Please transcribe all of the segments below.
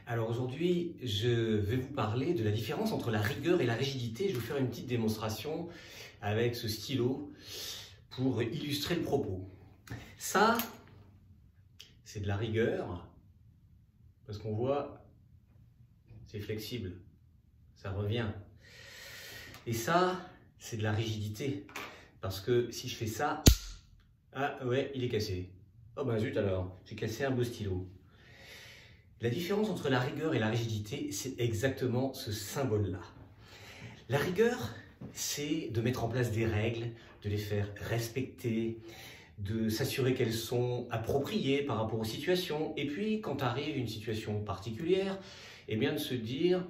Alors aujourd'hui, je vais vous parler de la différence entre la rigueur et la rigidité. Je vais vous faire une petite démonstration avec ce stylo pour illustrer le propos. Ça, c'est de la rigueur parce qu'on voit, c'est flexible, ça revient. Et ça, c'est de la rigidité parce que si je fais ça, ah ouais, il est cassé. Oh ben zut alors, j'ai cassé un beau stylo. La différence entre la rigueur et la rigidité, c'est exactement ce symbole-là. La rigueur, c'est de mettre en place des règles, de les faire respecter, de s'assurer qu'elles sont appropriées par rapport aux situations. Et puis, quand arrive une situation particulière, eh bien de se dire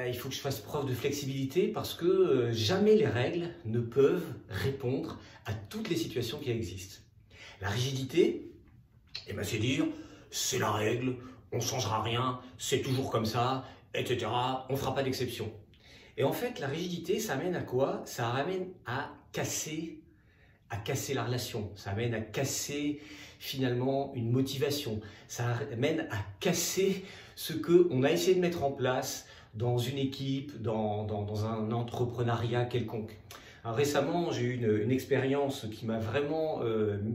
il faut que je fasse preuve de flexibilité parce que jamais les règles ne peuvent répondre à toutes les situations qui existent. La rigidité, eh ben, c'est dire c'est la règle, on ne changera rien, c'est toujours comme ça, etc. On ne fera pas d'exception. Et en fait, la rigidité, ça amène à quoi? Ça amène à casser la relation, ça amène à casser finalement une motivation, ça amène à casser ce qu'on a essayé de mettre en place dans une équipe, dans un entrepreneuriat quelconque. Alors récemment, j'ai eu une expérience qui m'a vraiment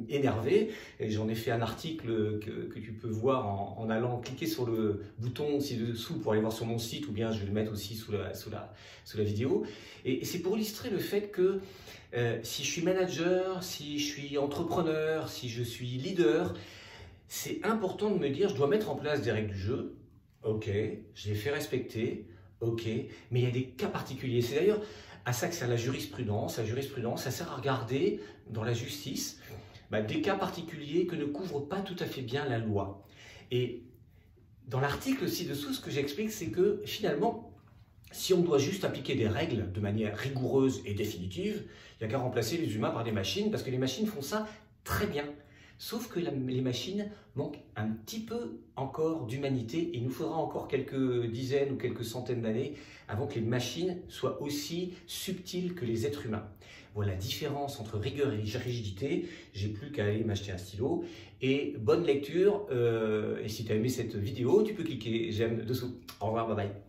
énervé et j'en ai fait un article que tu peux voir en allant cliquer sur le bouton ci-dessous pour aller voir sur mon site, ou bien je vais le mettre aussi sous la vidéo. Et c'est pour illustrer le fait que si je suis manager, si je suis entrepreneur, si je suis leader, c'est important de me dire je dois mettre en place des règles du jeu. Ok, je les fais respecter. Ok, mais il y a des cas particuliers. C'est d'ailleurs à ça que sert la jurisprudence. La jurisprudence, ça sert à regarder dans la justice des cas particuliers que ne couvre pas tout à fait bien la loi. Et dans l'article ci-dessous, ce que j'explique, c'est que finalement, si on doit juste appliquer des règles de manière rigoureuse et définitive, il n'y a qu'à remplacer les humains par des machines, parce que les machines font ça très bien. Sauf que les machines manquent un petit peu encore d'humanité. Il nous faudra encore quelques dizaines ou quelques centaines d'années avant que les machines soient aussi subtiles que les êtres humains. Voilà la différence entre rigueur et rigidité. J'ai plus qu'à aller m'acheter un stylo. Et bonne lecture. Et si tu as aimé cette vidéo, tu peux cliquer j'aime dessous. Au revoir, bye bye.